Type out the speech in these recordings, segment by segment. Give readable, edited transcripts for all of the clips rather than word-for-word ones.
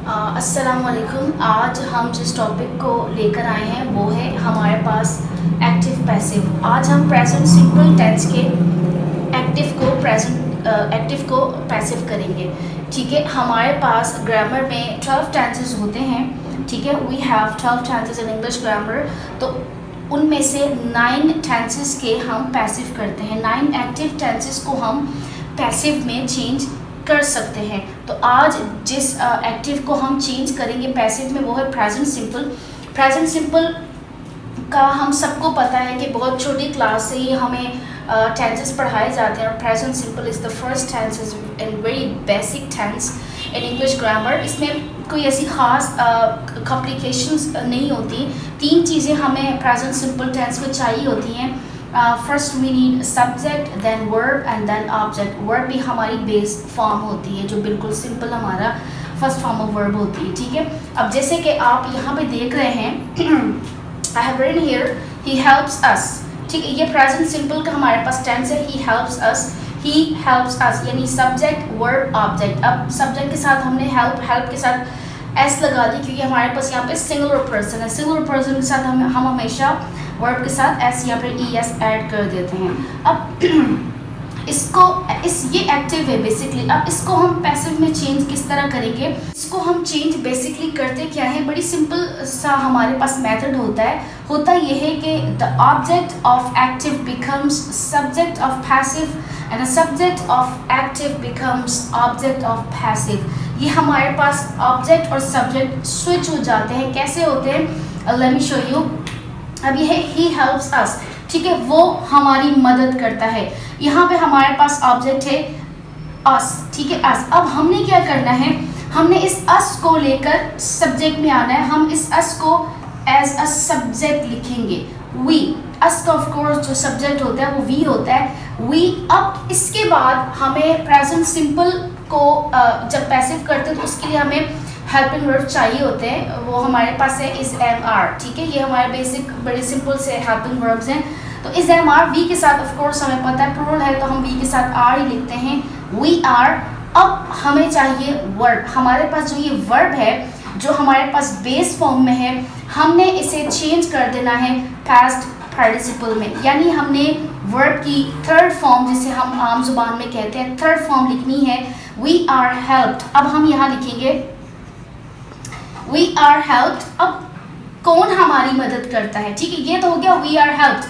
अस्सलाम वालेकुम। आज हम जिस टॉपिक को लेकर आए हैं वो है हमारे पास एक्टिव पैसिव। आज हम प्रेजेंट सिंपल टेंस के एक्टिव को पैसिव करेंगे। ठीक है, हमारे पास ग्रामर में 12 टेंसेस होते हैं। ठीक है, we have 12 tenses in English grammar. तो उनमें से 9 टेंसेस के हम पैसिव करते हैं, 9 एक्टिव टेंसेस को हम पैसिव में चेंज कर सकते हैं। तो आज जिस एक्टिव को हम चेंज करेंगे पैसिव में वो है प्रेजेंट सिंपल। प्रेजेंट सिंपल का हम सबको पता है कि बहुत छोटी क्लास से ही हमें टेंसेस पढ़ाए जाते हैं और present simple is the first tense and very basic tense in English grammar. इसमें कोई ऐसी ख़ास कॉम्प्लिकेशंस नहीं होती। 3 चीज़ें हमें प्रेजेंट सिंपल टेंस में चाहिए होती हैं। First we need subject, then verb and then object. Verb भी हमारी बेस फॉर्म होती है जो बिल्कुल सिंपल हमारा फर्स्ट फॉर्म ऑफ वर्ब होती है। ठीक है, अब जैसे कि आप यहाँ पे देख रहे हैं I have written here he helps us. ठीक है, ये प्रेजेंट सिंपल का हमारे पास टेंस है, ही हेल्प्स अस यानी सब्जेक्ट वर्ब ऑब्जेक्ट। अब सब्जेक्ट के साथ हमने हेल्प के साथ एस लगा दी क्योंकि हमारे पास यहाँ पे सिंगुलर पर्सन है। सिंगुलर पर्सन के साथ हम हमेशा वर्ब के साथ एस या फिर ई एस ऐड कर देते हैं। अब ये एक्टिव है बेसिकली। अब इसको हम पैसिव में चेंज किस तरह करेंगे? इसको हम चेंज बेसिकली करते क्या है, बड़ी सिंपल सा हमारे पास मेथड होता ये है कि the object of active becomes subject of passive and the subject of active becomes object of passive. ये हमारे पास ऑब्जेक्ट और सब्जेक्ट स्विच हो जाते हैं। कैसे होते हैं? Let me show you. अब ये है ही हेल्प्स अस। ठीक है, वो हमारी मदद करता है। यहाँ पे हमारे पास ऑब्जेक्ट है अस। ठीक है, अस। अब हमने क्या करना है, हमने इस अस को लेकर सब्जेक्ट में आना है। हम इस अस को एज अ सब्जेक्ट लिखेंगे। वी, अस का ऑफ कोर्स जो सब्जेक्ट होता है वो वी होता है, वी। अब इसके बाद हमें प्रेजेंट सिंपल को जब पैसिव करते हैं तो उसके लिए हमें हेल्पिंग वर्ब चाहिए होते हैं। वो हमारे पास है इज एम आर। ठीक है, ये हमारे बेसिक बड़े सिंपल से हेल्पिंग वर्ब्स हैं। तो इज एम आर वी के साथ ऑफ कोर्स हमें पता है प्लूरल है तो हम वी के साथ आर ही लिखते हैं, वी आर। अब हमें चाहिए वर्ब। हमारे पास जो ये वर्ब है जो हमारे पास बेस फॉर्म में है, हमने इसे चेंज कर देना है पास्ट पार्टिसिपल में। यानी हमने वर्ब की थर्ड फॉर्म, जिसे हम आम जुबान में कहते हैं, थर्ड फॉर्म लिखनी है, वी आर हेल्प्ड। अब हम यहाँ लिखेंगे वी आर हेल्प्ड। अब कौन हमारी मदद करता है? ठीक है, ये तो हो गया वी आर हेल्प्ड।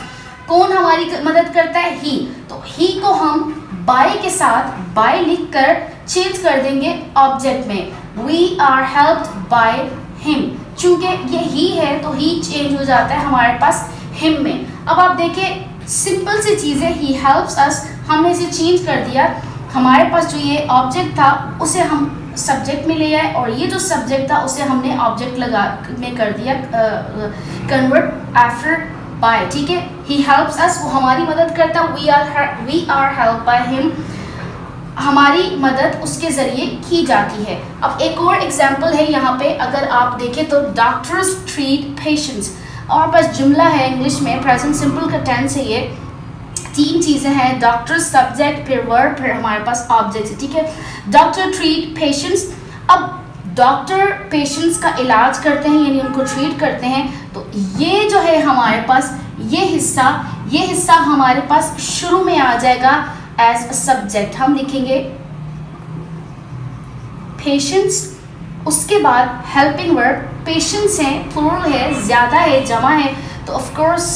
कौन हमारी मदद करता है? ही। तो ही को हम बाय के साथ बाय लिखकर चेंज कर देंगे ऑब्जेक्ट में, we are helped by him. चूंकि ये ही है तो ही चेंज हो जाता है हमारे पास हिम में। अब आप देखें सिंपल सी चीज़ें, ही हेल्प्स अस, हमने इसे चेंज कर दिया। हमारे पास जो ये ऑब्जेक्ट था उसे हम सब्जेक्ट में ले आए और ये जो सब्जेक्ट था उसे हमने ऑब्जेक्ट में कर दिया कन्वर्ट आफ्टर बाय। ठीक है, ही हेल्प्स अस, वो हमारी मदद करता, we are help by him, हमारी मदद उसके ज़रिए की जाती है। अब एक और एग्जांपल है यहाँ पे, अगर आप देखें तो डॉक्टर्स ट्रीट पेशेंट्स। और बस जुमला है इंग्लिश में, प्रेजेंट सिंपल का टेंस है ये। 3 चीज़ें हैं, डॉक्टर, सब्जेक्ट, फिर वर्ब, फिर हमारे पास ऑब्जेक्ट है। ठीक है, डॉक्टर ट्रीट पेशेंट्स। अब डॉक्टर पेशेंट्स का इलाज करते हैं यानी उनको ट्रीट करते हैं। तो ये जो है हमारे पास ये हिस्सा हमारे पास शुरू में आ जाएगा एज अ सब्जेक्ट। हम लिखेंगे पेशेंट्स, उसके बाद हेल्पिंग वर्ब, पेशेंट्स हैं, प्लूरल है, ज़्यादा है, जमा है, तो of course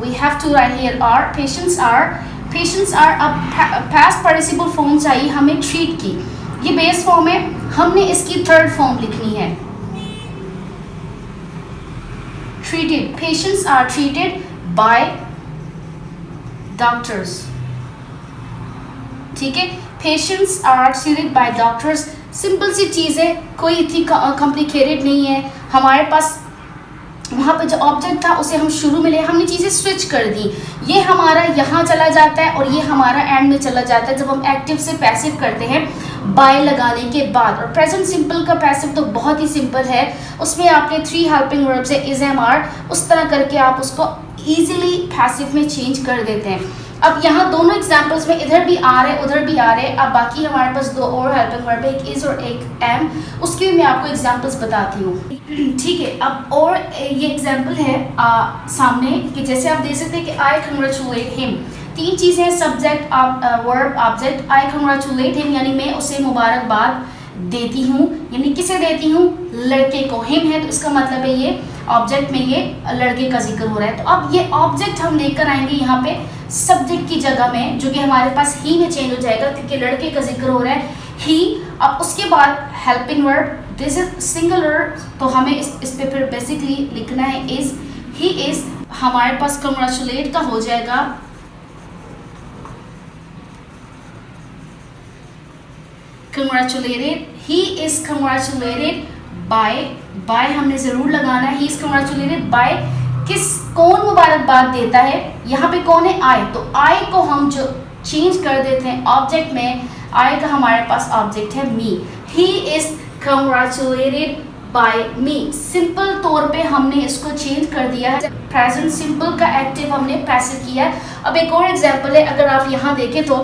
we have to write here are, patients are। अब past participle form चाहिए हमें treat की, ये बेस फॉर्म है, हमने इसकी थर्ड फॉर्म लिखनी है, treated। patients are treated by doctors। ठीक है, patients are treated by doctors। Simple सी चीज़ है, कोई इतनी कॉम्प्लिकेटेड नहीं है। हमारे पास वहाँ पे जो ऑब्जेक्ट था उसे हम शुरू में ले, हमने चीज़ें स्विच कर दी। ये हमारा यहाँ चला जाता है और ये हमारा एंड में चला जाता है जब हम एक्टिव से पैसिव करते हैं बाय लगाने के बाद। और प्रेजेंट सिंपल का पैसिव तो बहुत ही सिंपल है, उसमें आपके 3 हेल्पिंग वर्ब्स है, इज एम आर, उस तरह करके आप उसको ईजिली पैसिव में चेंज कर देते हैं। अब यहाँ दोनों एग्जाम्पल्स में इधर भी आर है उधर भी आर है। अब बाकी हमारे पास दो और हेल्पिंग वर्ब है, एक इज और एक एम, उसकी भी मैं आपको एग्जाम्पल्स बताती हूँ। ठीक है, अब और ये एग्जाम्पल है सामने कि जैसे आप देख सकते हैं कि आई कंग्रेचुलेट हिम। तीन चीज़ें, सब्जेक्ट, वर्ब, ऑब्जेक्ट। आई कंग्रेचुलेट हिम यानी मैं उसे मुबारकबाद देती हूँ, यानी किसे देती हूँ, लड़के को। हिम है तो इसका मतलब है ये ऑब्जेक्ट में ये लड़के का जिक्र हो रहा है। तो अब ये ऑब्जेक्ट हम लेकर आएंगे यहाँ पे सब्जेक्ट की जगह में, जो कि हमारे पास ही में चेंज हो जाएगा क्योंकि लड़के का जिक्र हो रहा है, ही। अब उसके बाद helping verb, this is singular, तो हमें इस पे फिर बेसिकली लिखना है इज, ही इज। हमारे पास कंग्रेचुलेट का हो जाएगा congratulated, he is congratulated by हमने जरूर लगाना है, he is congratulated by। कौन मुबारकबाद देता है, यहाँ पे कौन है, आई। तो आई को हम जो चेंज कर देते हैं ऑब्जेक्ट में, आई का हमारे पास ऑब्जेक्ट है मी, he is congratulated by me। Simple तौर पे हमने इसको चेंज कर दिया है, प्रेजेंट सिंपल का एक्टिव हमने पैसिव किया है। अब एक और एग्जांपल है, अगर आप यहाँ देखें तो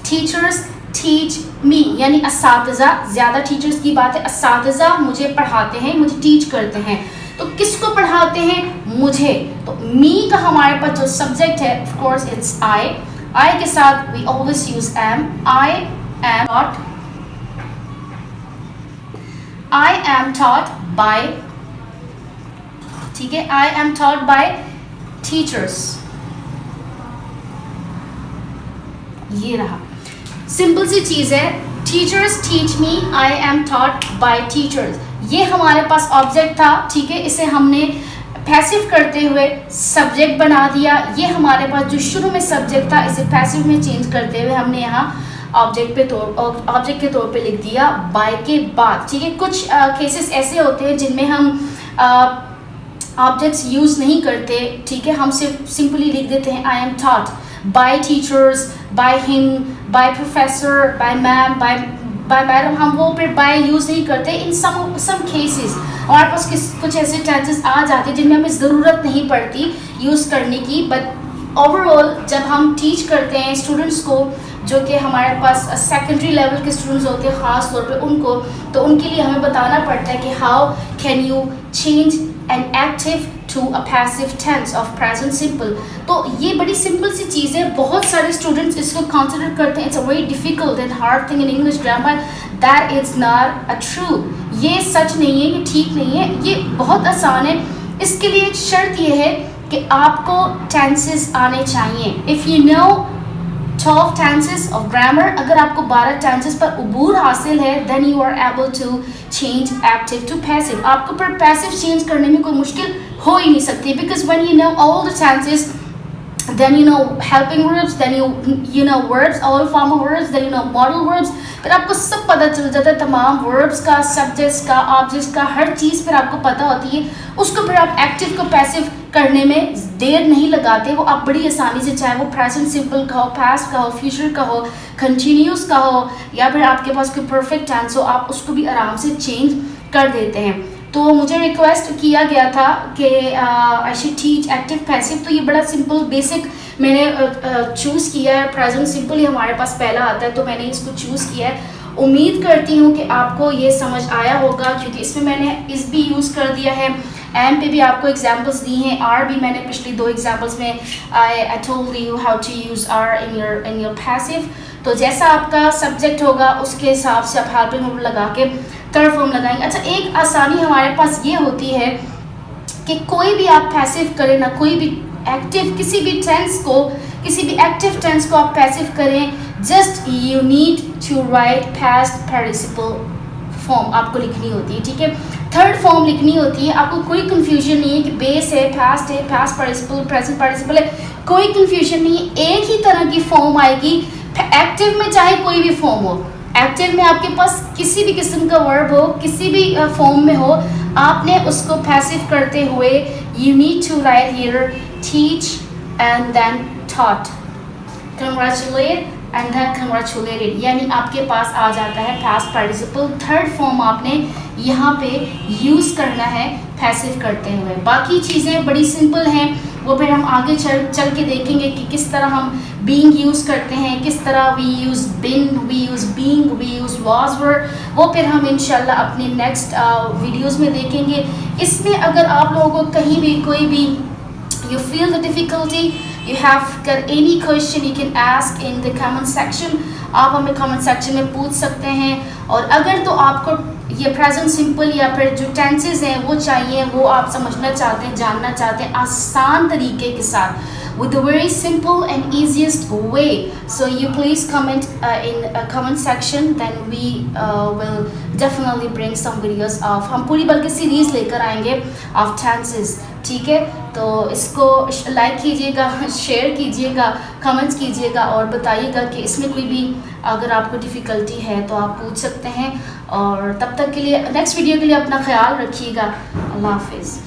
टीचर्स टीच मी, यानी असातिज़ा, ज़्यादा टीचर्स की बात है, असातिज़ा मुझे पढ़ाते हैं, मुझे टीच करते हैं। तो किसको पढ़ाते हैं, मुझे। तो मी का हमारे पास जो सब्जेक्ट है, of course it's I. I के साथ we always use am. I am taught by, ठीक है, I am taught by teachers. ये रहा, सिंपल सी चीज़ है, teachers teach me, I am taught by teachers. ये हमारे पास ऑब्जेक्ट था, ठीक है, इसे हमने पैसिव करते हुए सब्जेक्ट बना दिया। ये हमारे पास जो शुरू में सब्जेक्ट था, इसे पैसिव में चेंज करते हुए हमने यहाँ ऑब्जेक्ट के तौर पे लिख दिया बाय के बाद। ठीक है, कुछ केसेस ऐसे होते हैं जिनमें हम ऑब्जेक्ट्स यूज़ नहीं करते, ठीक है, हम सिर्फ सिंपली लिख देते हैं I am taught by teachers, by him, by professor, by ma'am, by madam, हम वो फिर बाय यूज़ नहीं करते। इन सम केसेस हमारे पास कुछ ऐसे टेंसेस आ जाते हैं जिनमें हमें ज़रूरत नहीं पड़ती यूज़ करने की, बट ओवरऑल जब हम टीच करते हैं स्टूडेंट्स को, जो कि हमारे पास सेकेंडरी लेवल के स्टूडेंट्स होते हैं ख़ास तौर पे उनको, तो उनके लिए हमें बताना पड़ता है कि how can you change an active to a passive tense of present simple. तो ये बड़ी सिंपल सी चीज़ है, बहुत सारे स्टूडेंट्स इसको कंसिडर करते हैं it's a very difficult and hard thing in English grammar, that is not a true. ये सच नहीं है, ये ठीक नहीं है, ये बहुत आसान है। इसके लिए एक शर्त ये है कि आपको टेंसेस आने चाहिए। If you know 12 tenses of grammar, अगर आपको 12 टेंसेस पर उबूर हासिल है, then you are able to change active to passive. आपको पर पैसिव चेंज करने में कोई मुश्किल हो ही नहीं सकती, because when you know all the tenses, then you know helping verbs, then you know verbs, all formal verbs, then you know modal verbs। फिर आपको सब पता चल जाता है, तमाम verbs का, subjects का, objects का, हर चीज़ फिर आपको पता होती है। उसको फिर आप एक्टिव को पैसिव करने में देर नहीं लगाते, वो आप बड़ी आसानी से, चाहे वो प्रेजेंट सिंपल का हो, पास्ट का हो, फ्यूचर का हो, कंटिन्यूस का हो, या फिर आपके पास कोई परफेक्ट टेंस हो, आप उसको भी आराम से चेंज कर देते हैं। तो मुझे रिक्वेस्ट किया गया था कि I should teach active passive, तो ये बड़ा सिंपल बेसिक मैंने चूज़ किया है। प्रेजेंट सिंपल ही हमारे पास पहला आता है, तो मैंने इसको चूज़ किया है। उम्मीद करती हूँ कि आपको ये समझ आया होगा, क्योंकि इसमें मैंने इस भी यूज़ कर दिया है, एम पे भी आपको एग्जांपल्स दी हैं, आर भी मैंने पिछली 2 एग्जांपल्स में I told you how to use are in your passive. तो जैसा आपका सब्जेक्ट होगा उसके हिसाब से आप हेल्पिंग वर्ब लगा के थर्ड फॉर्म लगाएंगे। अच्छा, एक आसानी हमारे पास ये होती है कि कोई भी आप पैसिव करें ना, कोई भी एक्टिव किसी भी एक्टिव टेंस को आप पैसिव करें, just you need to write past participle form आपको लिखनी होती है। ठीक है, थर्ड फॉर्म लिखनी होती है, आपको कोई कंफ्यूजन नहीं है कि बेस है, पास्ट पार्टिसिपल, प्रेजेंट पार्टिसिपल है, कोई कंफ्यूजन नहीं है। एक ही तरह की फॉर्म आएगी एक्टिव में, चाहे कोई भी फॉर्म हो। एक्टिव में आपके पास किसी भी किस्म का वर्ब हो, किसी भी फॉर्म में हो, आपने उसको पैसिव करते हुए you need to write here teach and then taught, congratulate and then congratulated, यानी आपके पास आ जाता है पास्ट पार्टिसिपल। थर्ड फॉर्म आपने यहाँ पे यूज़ करना है पैसिव करते हुए। बाकी चीज़ें बड़ी सिंपल हैं, वो फिर हम आगे चल के देखेंगे कि किस तरह हम बीइंग यूज़ करते हैं, किस तरह we use been, we use being, we use was were, वो फिर हम इंशाल्लाह अपने नेक्स्ट वीडियोज़ में देखेंगे। इसमें अगर आप लोगों को कहीं भी कोई भी you feel the difficulty, you have got any question, you can ask in the comment section। आप हमें comment section में पूछ सकते हैं। और अगर तो आपको ये प्रेजेंट सिंपल या फिर जो टेंसेस हैं वो चाहिए, वो आप समझना चाहते हैं, जानना चाहते हैं आसान तरीके के साथ, with a very simple and easiest way, so you please comment in a comment section, then we will definitely bring some videos of, हम पूरी बल्कि सीरीज़ लेकर आएंगे of tenses, ठीक है। तो इसको लाइक कीजिएगा, शेयर कीजिएगा, कमेंट्स कीजिएगा और बताइएगा कि इसमें कोई भी अगर आपको डिफ़िकल्टी है तो आप पूछ सकते हैं। और तब तक के लिए, नेक्स्ट वीडियो के लिए अपना ख्याल रखिएगा। अल्लाह हाफिज़।